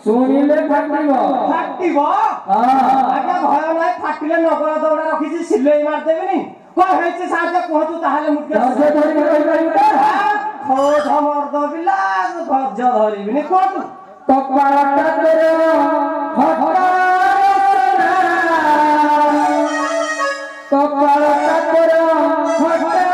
सुनिले फाटिबो फाटिबो हां आज्ञा भय नाही फाटिले नगर दौड़ा रखिछि सिलेई मार देबिनी को हेछि साजे कहतु ताहाले मुके दर्जे धरि कहि परिबो खो झमर दबिला धर्ज धरिबिनी कहतु कपाळटा तोर हटा कपाळटा तोर हटा